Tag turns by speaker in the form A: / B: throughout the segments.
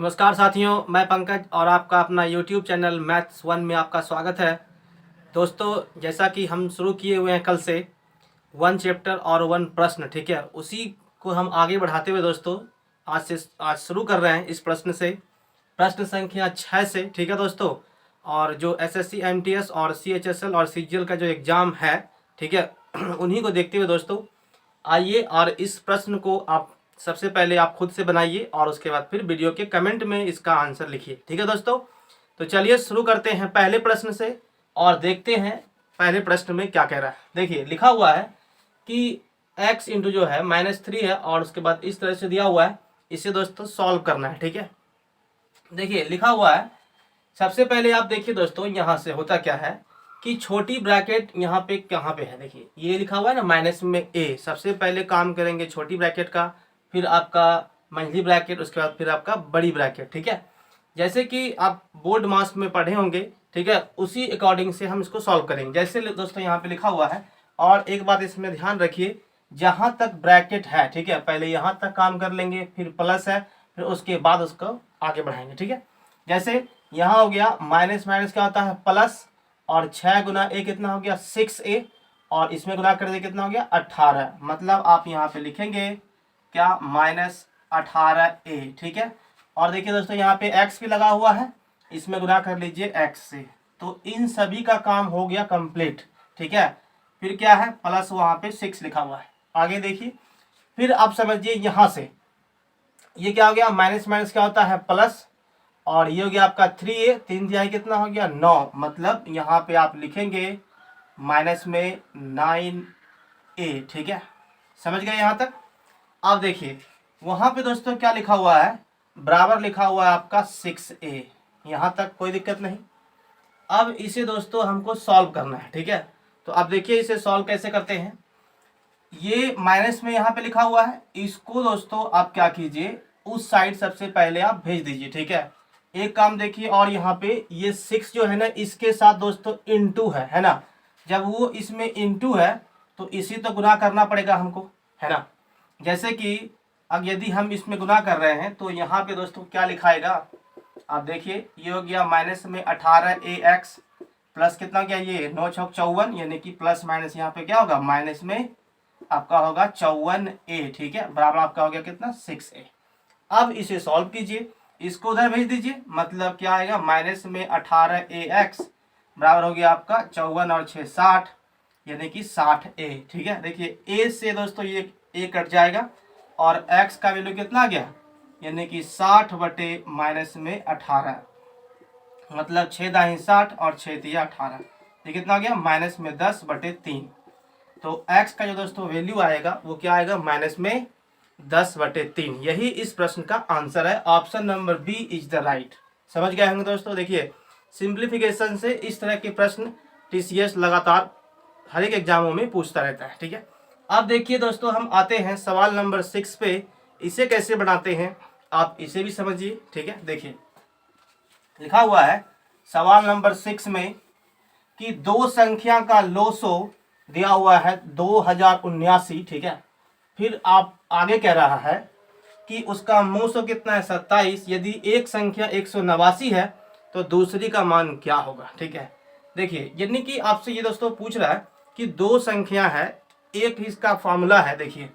A: नमस्कार साथियों, मैं पंकज और आपका अपना YouTube चैनल मैथ्स वन में आपका स्वागत है। दोस्तों, जैसा कि हम शुरू किए हुए हैं कल से वन चैप्टर और वन प्रश्न, ठीक है, उसी को हम आगे बढ़ाते हुए दोस्तों आज शुरू कर रहे हैं इस प्रश्न से, प्रश्न संख्या 6 से, ठीक है दोस्तों। और जो SSC MTS और CHSL और CGL का जो एग्ज़ाम है, ठीक है, उन्हीं को देखते हुए दोस्तों आइए और इस प्रश्न को आप सबसे पहले आप खुद से बनाइए और उसके बाद फिर वीडियो के कमेंट में इसका आंसर लिखिए, ठीक है दोस्तों। तो चलिए शुरू करते हैं पहले प्रश्न से और देखते हैं पहले प्रश्न में क्या कह रहा है। देखिए लिखा हुआ है कि x इंटू जो है -3 है और उसके बाद इस तरह से दिया हुआ है, इसे दोस्तों सॉल्व करना है, ठीक है। देखिए लिखा हुआ है, सबसे पहले आप देखिए दोस्तों यहाँ से होता क्या है कि छोटी ब्रैकेट यहाँ पे कहाँ पे है, देखिए ये लिखा हुआ है ना माइनस में a। सबसे पहले काम करेंगे छोटी ब्रैकेट का, फिर आपका मंझली ब्रैकेट, उसके बाद फिर आपका बड़ी ब्रैकेट, ठीक है। जैसे कि आप बोर्ड मास में पढ़े होंगे, ठीक है, उसी अकॉर्डिंग से हम इसको सॉल्व करेंगे। जैसे दोस्तों यहाँ पे लिखा हुआ है, और एक बात इसमें ध्यान रखिए, जहाँ तक ब्रैकेट है, ठीक है, पहले यहाँ तक काम कर लेंगे, फिर प्लस है, फिर उसके बाद उसको आगे बढ़ाएंगे, ठीक है। जैसे यहाँ हो गया माइनस माइनस क्या होता है प्लस, और 6 गुना a कितना हो गया 6a, और इसमें गुना कर दे कितना हो गया 18। मतलब आप यहाँ पे लिखेंगे क्या -18a, ठीक है। और देखिए दोस्तों यहाँ पे x भी लगा हुआ है, इसमें गुना कर लीजिए x से। तो इन सभी का काम हो गया कंप्लीट, ठीक है। फिर क्या है प्लस वहाँ पे 6 लिखा हुआ है। आगे देखिए, फिर आप समझिए यहाँ से ये क्या हो गया, माइनस माइनस क्या होता है प्लस, और ये हो गया आपका 3a, 3 दिहाई कितना हो गया 9। मतलब यहाँ पे आप लिखेंगे माइनस में 9a, ठीक है। समझ गए यहाँ तक। अब देखिए वहाँ पे दोस्तों क्या लिखा हुआ है, बराबर लिखा हुआ है आपका 6a। यहाँ तक कोई दिक्कत नहीं। अब इसे दोस्तों हमको सॉल्व करना है, ठीक है। तो अब देखिए इसे सॉल्व कैसे करते हैं। ये माइनस में यहाँ पे लिखा हुआ है, इसको दोस्तों आप क्या कीजिए, उस साइड सबसे पहले आप भेज दीजिए, ठीक है। एक काम देखिए, और यहाँ पे ये 6 जो है ना, इसके साथ दोस्तों इंटू है ना। जब वो इसमें इंटू है तो इसी तो गुना करना पड़ेगा हमको, है ना। जैसे कि अब यदि हम इसमें गुना कर रहे हैं तो यहाँ पे दोस्तों क्या लिखाएगा, आप देखिए ये हो गया माइनस में 18ax प्लस कितना हो गया ये 9 छक 54, यानी कि प्लस माइनस यहाँ पे क्या होगा माइनस में आपका होगा 54a, ठीक है, बराबर आपका हो गया कितना 6a। अब इसे सॉल्व कीजिए, इसको उधर भेज दीजिए, मतलब क्या आएगा माइनस में 18ax बराबर हो गया आपका 54 और 6 60, यानी कि 60a, ठीक है। देखिए a से दोस्तों ये a कट जाएगा और x का वैल्यू कितना आ गया, यानी कि 60 बटे माइनस में 18, मतलब 6 दाही 60 और 6 तिया 18, ये कितना आ गया माइनस में 10 बटे 3। तो x का जो दोस्तों वैल्यू आएगा वो क्या आएगा माइनस में 10 बटे 3। यही इस प्रश्न का आंसर है। Option number B is the right. समझ गए होंगे दोस्तों। देखिए सिंप्लीफिकेशन से इस तरह के प्रश्न TCS लगातार हर एक एग्जामों में पूछता रहता है, ठीक है। अब देखिए दोस्तों हम आते हैं सवाल नंबर 6 पे। इसे कैसे बनाते हैं आप इसे भी समझिए, ठीक है। देखिए लिखा हुआ है सवाल नंबर 6 में कि दो संख्या का लोसो दिया हुआ है 2079, ठीक है। फिर आप आगे कह रहा है कि उसका मोसो कितना है 27। यदि एक संख्या 189 है तो दूसरी का मान क्या होगा, ठीक है। देखिए यानी कि आपसे ये दोस्तों पूछ रहा है कि दो संख्या है, एक इसका फॉर्मूला है। देखिए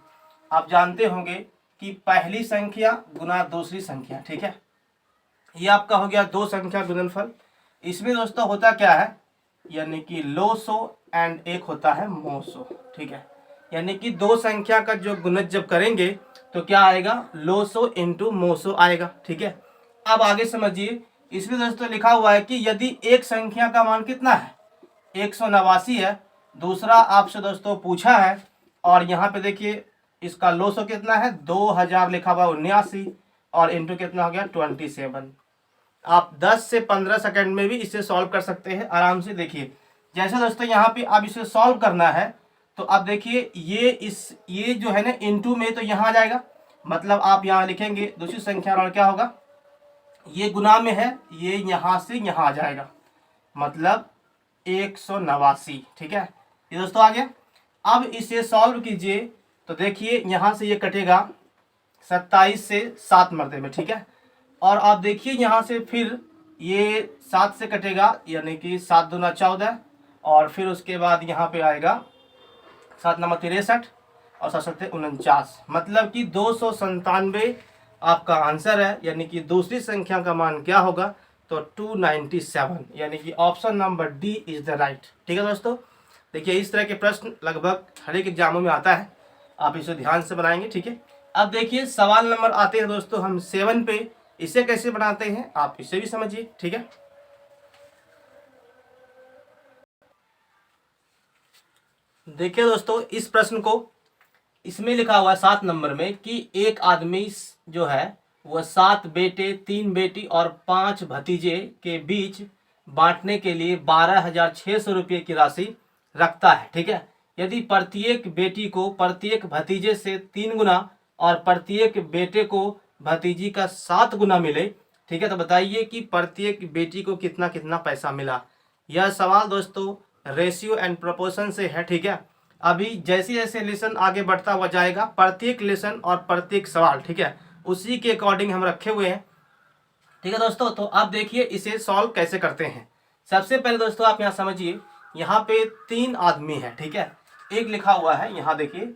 A: आप जानते होंगे कि पहली संख्या गुना दूसरी संख्या, ठीक है। ये आपका हो गया दो संख्या गुणनफल। इसमें दोस्तों होता क्या है, यानी कि लोसो एंड एक होता है मोसो, ठीक है। यानी कि दो संख्या का जो गुणज जब करेंगे तो क्या आएगा लोसो इंटू मोसो आएगा, ठीक है। अब आगे समझिए, इसमें दोस्तों लिखा हुआ है कि यदि एक संख्या का मान कितना है 189 है, दूसरा आपसे दोस्तों पूछा है, और यहाँ पे देखिए इसका लोसो कितना है 2000 लिखा हुआ 79, और इंटू कितना हो गया 27। आप 10 से 15 सेकंड में भी इसे सॉल्व कर सकते हैं आराम से। देखिए जैसे दोस्तों यहाँ पे अब इसे सॉल्व करना है तो अब देखिए ये जो है ना इनटू में तो यहाँ आ जाएगा, मतलब आप यहाँ लिखेंगे दूसरी संख्या और क्या होगा, ये गुना में है, ये यहाँ से यहाँ आ जाएगा, मतलब 189, ठीक है। ये दोस्तों आ गया। अब इसे सॉल्व कीजिए तो देखिए यहाँ से ये कटेगा 27 से 7 मरते में, ठीक है। और आप देखिए यहाँ से फिर ये 7 से कटेगा, यानी कि 7 दूना 14, और फिर उसके बाद यहाँ पे आएगा 7 नंबर 63 और 7 49, मतलब कि 297 आपका आंसर है। यानी कि दूसरी संख्या का मान क्या होगा, तो 297, यानी कि option number D is the right. ठीक है दोस्तों, देखिए इस तरह के प्रश्न लगभग हर एक एग्जामों में आता है, आप इसे ध्यान से बनाएंगे। ठीक है, अब देखिए सवाल नंबर आते हैं दोस्तों हम 7 पे। इसे कैसे बनाते हैं आप इसे भी समझिए। ठीक है, देखिए दोस्तों इस प्रश्न को, इसमें लिखा हुआ है 7 नंबर में कि एक आदमी जो है वह 7 बेटे, 3 बेटी और 5 भतीजे के बीच बांटने के लिए 12,600 रुपये की राशि रखता है। ठीक है, यदि प्रत्येक बेटी को प्रत्येक भतीजे से 3 गुना और प्रत्येक बेटे को भतीजी का 7 गुना मिले, ठीक है, तो बताइए कि प्रत्येक बेटी को कितना कितना पैसा मिला। यह सवाल दोस्तों रेशियो एंड प्रोपोर्शन से है। ठीक है, अभी जैसे जैसे लेसन आगे बढ़ता हुआ जाएगा, प्रत्येक लेसन और प्रत्येक सवाल, ठीक है, उसी के अकॉर्डिंग हम रखे हुए हैं। ठीक है दोस्तों, तो आप देखिए इसे सॉल्व कैसे करते हैं। सबसे पहले दोस्तों आप यहाँ समझिए, यहाँ पे 3 आदमी है। ठीक है, एक लिखा हुआ है यहाँ देखिए,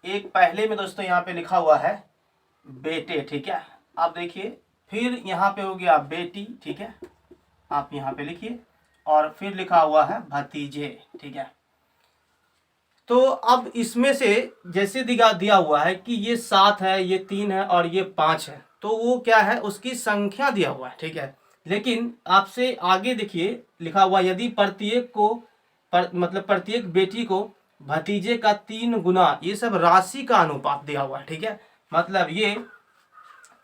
A: एक पहले में दोस्तों यहाँ पे लिखा हुआ है बेटे। ठीक है, आप देखिए फिर यहाँ पे हो गया बेटी। ठीक है, आप यहाँ पे लिखिए, और फिर लिखा हुआ है भतीजे। ठीक है, तो अब इसमें से जैसे दिया हुआ है कि ये 7 है, ये 3 है और ये 5 है, तो वो क्या है, उसकी संख्या दिया हुआ है। ठीक है, लेकिन आपसे आगे देखिए लिखा हुआ यदि प्रत्येक को मतलब प्रत्येक बेटी को भतीजे का 3 गुना, ये सब राशि का अनुपात दिया हुआ है। ठीक है, मतलब ये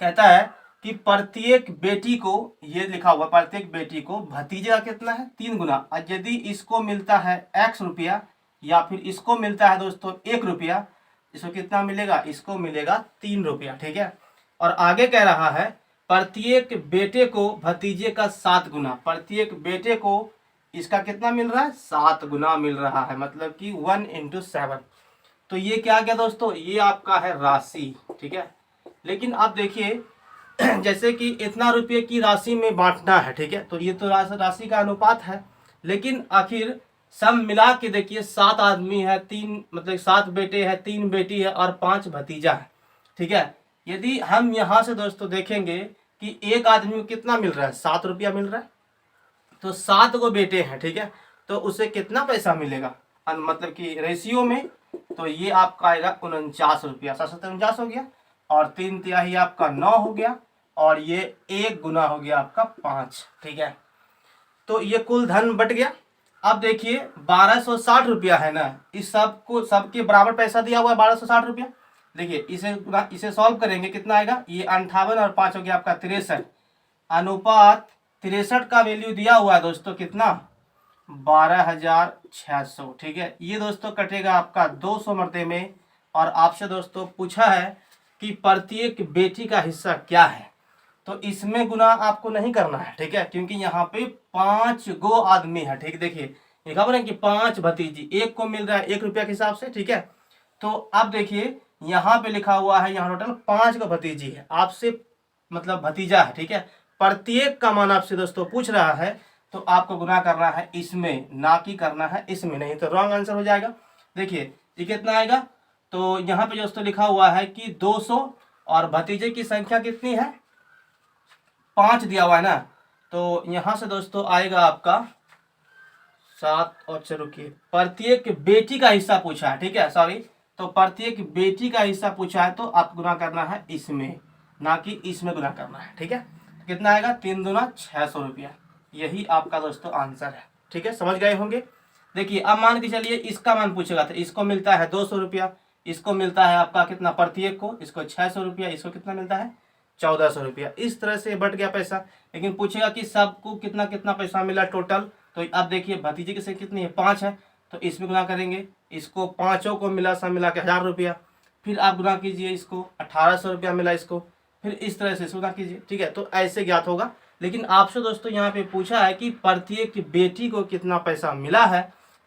A: कहता है कि प्रत्येक बेटी को, ये लिखा हुआ प्रत्येक बेटी को भतीजे का कितना है 3 गुना, और यदि इसको मिलता है x रुपया या फिर इसको मिलता है दोस्तों 1 रुपया, इसको कितना मिलेगा, इसको मिलेगा 3 रुपया। ठीक है, और आगे कह रहा है प्रत्येक बेटे को भतीजे का 7 गुना, प्रत्येक बेटे को इसका कितना मिल रहा है, 7 गुना मिल रहा है, मतलब कि 1 × 7। तो ये क्या गया दोस्तों, ये आपका है राशि। ठीक है, लेकिन आप देखिए जैसे कि इतना रुपये की राशि में बांटना है। ठीक है, तो ये तो राशि का अनुपात है, लेकिन आखिर सब मिला के देखिए 7 आदमी है, 3 मतलब 7 बेटे हैं, 3 बेटी है और 5 भतीजा है। ठीक है, यदि हम यहाँ से दोस्तों देखेंगे कि एक आदमी को कितना मिल रहा है, 7 रुपया मिल रहा है, तो 7 को बेटे हैं। ठीक है, तो उसे कितना पैसा मिलेगा मतलब कि रेशियो में, तो ये आपका आएगा 49 रुपया, 749 हो गया, और 3/3 आपका 9 हो गया, और ये 1 गुना हो गया आपका 5। ठीक है, तो ये कुल धन बट गया। अब देखिए 1260 रुपया है ना, इस सबको सबके बराबर पैसा दिया हुआ है 1260 रुपया। देखिए इसे सॉल्व करेंगे, कितना आएगा, ये 58 और 5 हो गया आपका 63, अनुपात 63 का वैल्यू दिया हुआ है दोस्तों कितना, 12,600। ठीक है, ये दोस्तों कटेगा आपका 200 मरते में, और आपसे दोस्तों पूछा है कि प्रत्येक बेटी का हिस्सा क्या है, तो इसमें गुना आपको नहीं करना है। ठीक है, क्योंकि यहाँ पे 5 गो आदमी है। ठीक, देखिए लिखा हुआ है कि 5 भतीजी, एक को मिल रहा है 1 रुपया के हिसाब से। ठीक है, तो अब देखिए यहाँ पे लिखा हुआ है, यहाँ टोटल 5 को भतीजी है, आपसे मतलब भतीजा है। ठीक है, प्रत्येक का मान आपसे दोस्तों पूछ रहा है, तो आपको गुना करना है इसमें, ना कि करना है इसमें, नहीं तो रॉन्ग आंसर हो जाएगा। देखिए ये कितना आएगा, तो यहाँ पे दोस्तों लिखा हुआ है कि 200, और भतीजे की संख्या कितनी है, 5 दिया हुआ है ना, तो यहाँ से दोस्तों आएगा आपका 7 और 4, रुकिए, प्रत्येक बेटी का हिस्सा पूछा है। ठीक है, सॉरी, तो प्रत्येक बेटी का हिस्सा पूछा है, तो आप गुना करना है इसमें, ना कि इसमें गुना करना है। ठीक है, कितना आएगा, 3 दूना 600 रुपया, यही आपका दोस्तों आंसर है। ठीक है, समझ गए होंगे। देखिए अब मान के चलिए इसका मान पूछेगा, तो इसको मिलता है 200 रुपया, इसको मिलता है आपका कितना प्रत्येक को, इसको 600 रुपया, इसको कितना मिलता है 1400 रुपया। इस तरह से बट गया पैसा, लेकिन पूछेगा कि सबको कितना कितना पैसा मिला टोटल। तो अब देखिए भतीजे की संख्या कितनी है, 5 है, तो इसमें गुना करेंगे, इसको पाँचों को मिला सब मिला के 1000 रुपया, फिर आप गुना कीजिए, इसको 1800 रुपया मिला इसको, फिर इस तरह से गुना कीजिए। ठीक है, तो ऐसे ज्ञात होगा। लेकिन आपसे दोस्तों यहाँ पे पूछा है कि प्रत्येक बेटी को कितना पैसा मिला है,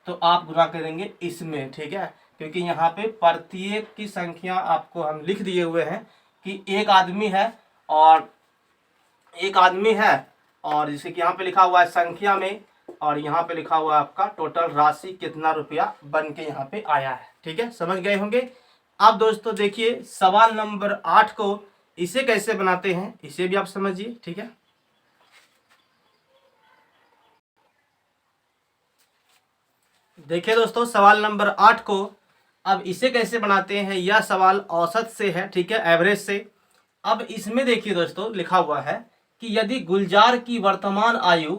A: तो आप गुना करेंगे इसमें। ठीक है, क्योंकि यहाँ पे प्रत्येक की संख्या आपको हम लिख दिए हुए हैं कि एक आदमी है और एक आदमी है और जैसे कि यहाँ पे लिखा हुआ है संख्या में, और यहाँ पे लिखा हुआ है आपका टोटल राशि कितना रुपया बन के यहाँ पे आया है। ठीक है, समझ गए होंगे। अब दोस्तों देखिए सवाल नंबर 8 को इसे कैसे बनाते हैं, इसे भी आप समझिए। ठीक है, देखिए दोस्तों सवाल नंबर 8 को अब इसे कैसे बनाते हैं। यह सवाल औसत से है, ठीक है, एवरेज से। अब इसमें देखिए दोस्तों लिखा हुआ है कि यदि गुलजार की वर्तमान आयु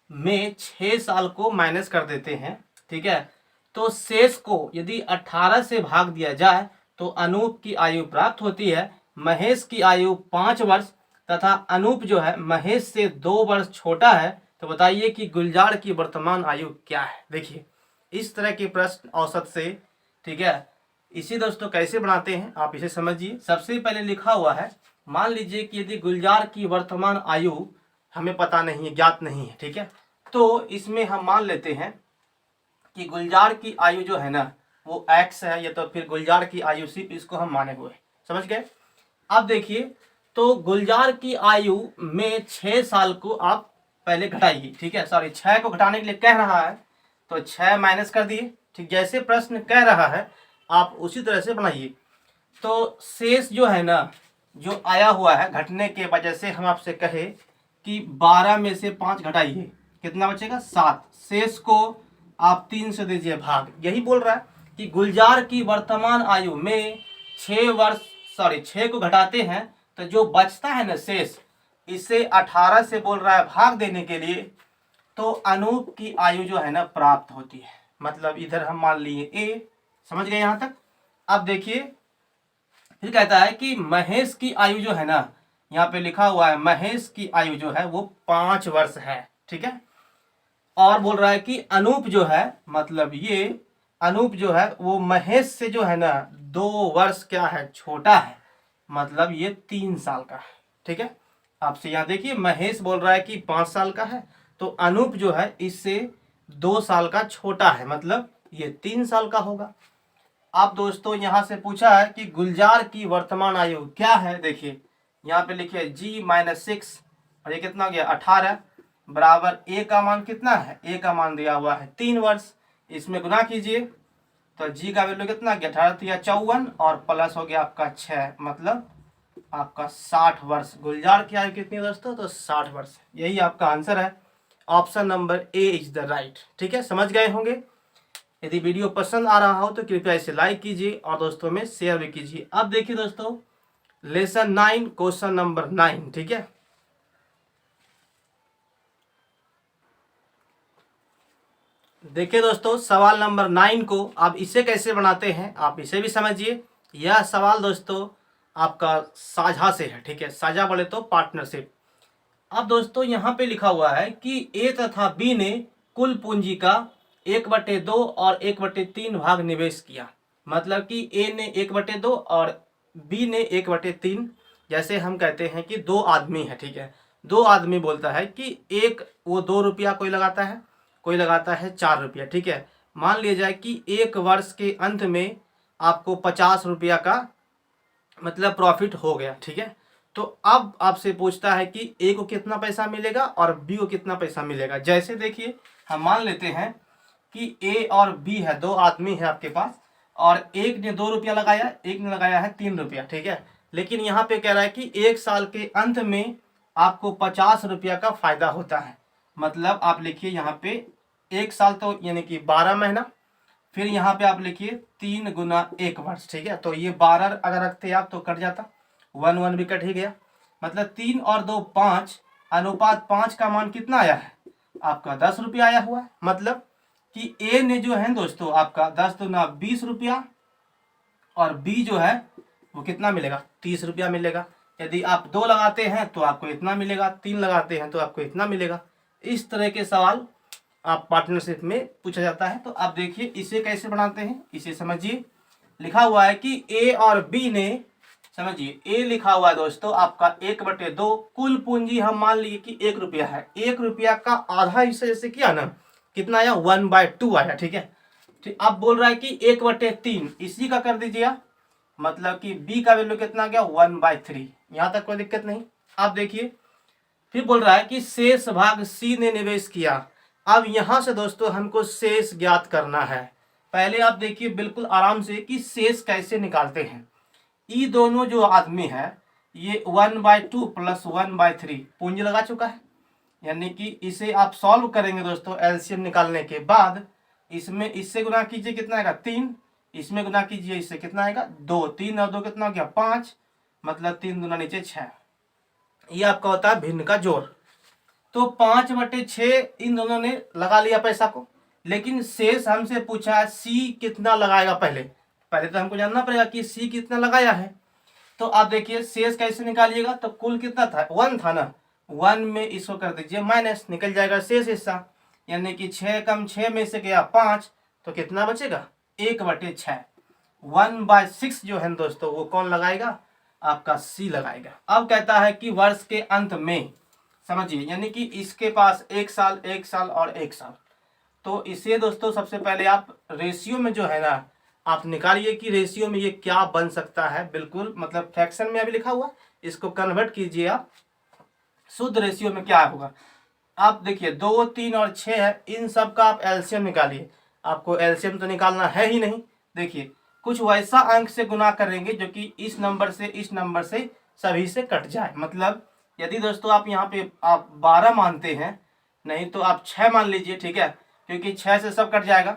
A: में 6 साल को माइनस कर देते हैं, ठीक है, तो शेष को यदि 18 से भाग दिया जाए तो अनूप की आयु प्राप्त होती है। महेश की आयु 5 वर्ष तथा अनूप जो है महेश से 2 वर्ष छोटा है, तो बताइए कि गुलजार की वर्तमान आयु क्या है। देखिए इस तरह के प्रश्न औसत से, ठीक है, इसी दोस्तों कैसे बनाते हैं आप इसे समझिए। सबसे पहले लिखा हुआ है, मान लीजिए कि यदि गुलजार की वर्तमान आयु हमें पता नहीं है, ज्ञात नहीं है, ठीक है, तो इसमें हम मान लेते हैं कि गुलजार की आयु जो है ना वो x है, या तो फिर गुलजार की आयु सिर्फ इसको हम माने हुए, समझ गए। अब देखिए तो गुलजार की आयु में 6 साल को आप पहले घटाइए, ठीक है, सॉरी 6 को घटाने के लिए कह रहा है तो 6 माइनस कर दिए। ठीक, जैसे प्रश्न कह रहा है आप उसी तरह से बनाइए। तो शेष जो है ना जो आया हुआ है घटने के वजह से हम आपसे कहे कि 12 में से 5 घटाइए, कितना बचेगा 7। शेष को आप 3 से दीजिए भाग। यही बोल रहा है कि गुलजार की वर्तमान आयु में 6 को घटाते हैं तो जो बचता है ना शेष, इसे 18 से बोल रहा है भाग देने के लिए, तो अनूप की आयु जो है ना प्राप्त होती है। मतलब इधर हम मान लिए ए, समझ गए यहाँ तक। अब देखिए फिर कहता है कि महेश की आयु जो है ना, यहाँ पे लिखा हुआ है महेश की आयु जो है वो 5 वर्ष है, ठीक है। और बोल रहा है कि अनूप जो है, मतलब ये अनूप जो है वो महेश से जो है ना 2 वर्ष क्या है छोटा है, मतलब ये 3 साल का है, ठीक है। आपसे यहाँ देखिए महेश बोल रहा है कि 5 साल का है, तो अनूप जो है इससे 2 साल का छोटा है, मतलब ये 3 साल का होगा। अब दोस्तों यहाँ से पूछा है कि गुलजार की वर्तमान आयु क्या है। देखिए यहाँ पे लिखिए G-6 और ये कितना हो गया 18 बराबर ए का मान कितना है, ए का मान दिया हुआ है 3 वर्ष। इसमें गुना कीजिए तो जी का वैल्यू कितना गया 18 या 54 और प्लस हो गया आपका 6, मतलब आपका 60 वर्ष। गुलजार की आयु कितनी है दोस्तों, तो 60 वर्ष। यही आपका आंसर है, option number A is the right. ठीक है, समझ गए होंगे। यदि वीडियो पसंद आ रहा हो तो कृपया इसे लाइक कीजिए और दोस्तों में शेयर भी कीजिए। अब देखिए दोस्तों लेसन 9 क्वेश्चन नंबर 9, ठीक है। देखिए दोस्तों सवाल नंबर 9 को आप इसे कैसे बनाते हैं आप इसे भी समझिए। यह सवाल दोस्तों आपका साझा से है, ठीक है, साझा बोले तो पार्टनरशिप। अब दोस्तों यहाँ पे लिखा हुआ है कि ए तथा बी ने कुल पूंजी का 1/2 और 1/3 भाग निवेश किया। मतलब कि ए ने 1/2 और बी ने 1/3। जैसे हम कहते हैं कि 2 आदमी है, ठीक है, 2 आदमी बोलता है कि एक वो 2 रुपया कोई लगाता है, कोई लगाता है 4 रुपया, ठीक है। मान लिया जाए कि 1 वर्ष के अंत में आपको 50 रुपया का मतलब प्रॉफिट हो गया, ठीक है। तो अब आपसे पूछता है कि ए को कितना पैसा मिलेगा और बी को कितना पैसा मिलेगा। जैसे देखिए हम मान लेते हैं कि ए और बी है, 2 आदमी है आपके पास, और एक ने 2 रुपया लगाया, एक ने लगाया है 3 रुपया, ठीक है। लेकिन यहाँ पे कह रहा है कि 1 साल के अंत में आपको 50 रुपया का फायदा होता है। मतलब आप लिखिए यहाँ पे 1 साल तो यानी कि 12 महीना, फिर यहाँ पे आप लिखिए 3 गुना 1 वर्ष, ठीक है। तो ये 12 अगर रखते आप तो कट जाता, 1 भी कट ही गया। मतलब 3 और 2 5 अनुपात 5 का मान कितना आया है आपका 10 रुपया आया हुआ है। मतलब कि ए ने जो है दोस्तों आपका 10 दूना 20 रुपया और बी जो है वो कितना मिलेगा 30 रुपया मिलेगा। यदि आप 2 लगाते हैं तो आपको इतना मिलेगा, 3 लगाते हैं तो आपको इतना मिलेगा। इस तरह के सवाल आप पार्टनरशिप में पूछा जाता है। तो आप देखिए इसे कैसे बनाते हैं इसे समझिए। लिखा हुआ है कि ए और बी ने, समझिए ए लिखा हुआ है दोस्तों आपका 1/2, कुल पूंजी हम मान लिए कि 1 रुपया है, 1 रुपया का आधा हिस्सा जैसे किया ना कितना आया 1/2 आया, ठीक है। ठीक, अब बोल रहा है कि 1/3 इसी का कर दीजिए, मतलब कि बी का वैल्यू कितना गया 1/3। यहाँ तक कोई दिक्कत नहीं। आप देखिए फिर बोल रहा है कि शेष भाग सी ने निवेश किया। अब यहां से दोस्तों हमको शेष ज्ञात करना है। पहले आप देखिए बिल्कुल आराम से कि शेष कैसे निकालते हैं। ये दोनों जो आदमी है ये 1/2 प्लस 1/3 पूंजी लगा चुका है, यानी कि इसे आप सॉल्व करेंगे दोस्तों एलसीएम निकालने के बाद। इसमें इससे गुना कीजिए कितना आएगा 3, इसमें गुना कीजिए इससे कितना आएगा 2, 3 और 2 कितना हो गया 5, मतलब 3 दूना नीचे 6। ये आपका होता है भिन्न का जोड़। तो 5/6 इन दोनों ने लगा लिया पैसा को, लेकिन शेष हमसे पूछा है सी कितना लगाएगा। पहले तो हमको जानना पड़ेगा कि सी कितना लगाया है। तो आप देखिए शेष कैसे निकालिएगा, तो कुल कितना था 1 था ना, 1 में इसको कर दीजिए माइनस, निकल जाएगा शेष हिस्सा, यानी कि 6 कम 6 में से गया 5, तो कितना बचेगा 1/6। 1/6 जो है दोस्तों वो कौन लगाएगा, आपका सी लगाएगा। अब कहता है कि वर्ष के अंत में, समझिए यानी कि इसके पास 1 साल 1 साल और 1 साल। तो इसे दोस्तों सबसे पहले आप रेशियो में जो है ना आप निकालिए कि रेशियो में ये क्या बन सकता है। बिल्कुल मतलब फ्रैक्शन में अभी लिखा हुआ, इसको कन्वर्ट कीजिए आप शुद्ध रेशियो में क्या होगा। आप देखिए 2, 3 और 6 है, इन सब का आप एलसीएम निकालिए। आपको एलसीएम तो निकालना है ही नहीं। देखिए कुछ वैसा अंक से गुना करेंगे जो कि इस नंबर से सभी से कट जाए। मतलब यदि दोस्तों आप यहाँ पे आप 12 मानते हैं, नहीं तो आप 6 मान लीजिए, ठीक है, क्योंकि 6 से सब कट जाएगा।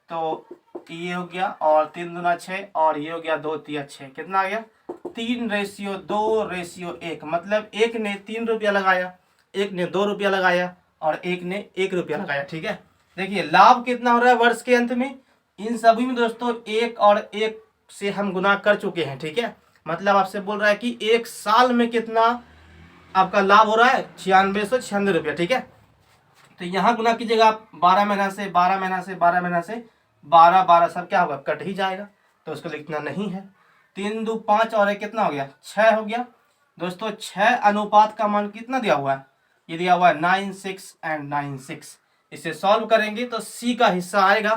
A: तो ये हो गया और 3 दूना 6 और ये हो गया 2 3 6, कितना आ गया 3:2:1। मतलब एक ने 3 रुपया लगाया, एक ने 2 रुपया लगाया और एक ने 1 रुपया लगाया, ठीक है। देखिए लाभ कितना हो रहा है वर्ष के अंत में, इन सभी में दोस्तों 1 और 1 से हम गुना कर चुके हैं, ठीक है। मतलब आपसे बोल रहा है कि 1 साल में कितना आपका लाभ हो रहा है 9696 रुपया, ठीक है। तो यहाँ गुना कीजिएगा आप 12 महीना से 12 महीना से 12 महीना से 12 12 सब क्या होगा कट ही जाएगा, तो उसको लिखना नहीं है। 3 2 5 और 1 कितना हो गया 6 हो गया दोस्तों। 6 अनुपात का मान कितना दिया हुआ है, ये दिया हुआ है 9 6 एंड 9 6। इसे सॉल्व करेंगे तो सी का हिस्सा आएगा।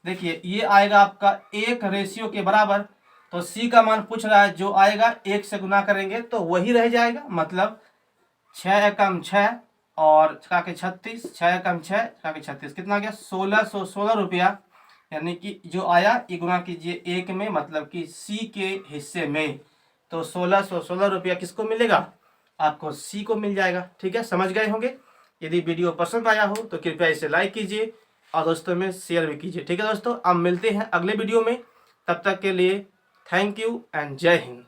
A: देखिए ये आएगा आपका 1 रेशियो के बराबर। तो सी का मान पूछ रहा है, जो आएगा 1 से गुना करेंगे तो वही रह जाएगा। मतलब 6 एकम 6 और 6 के 36, 6 एकम 6 6 के 36, कितना आ गया 1616 रुपया। यानी कि जो आया ये गुना कीजिए 1 में, मतलब कि सी के हिस्से में। तो 1616 रुपया किसको मिलेगा, आपको सी को मिल जाएगा, ठीक है। समझ गए होंगे। यदि वीडियो पसंद आया हो तो कृपया इसे लाइक कीजिए और दोस्तों में शेयर भी कीजिए, ठीक है दोस्तों। अब मिलते हैं अगले वीडियो में, तब तक के लिए थैंक यू एंड जय हिंद।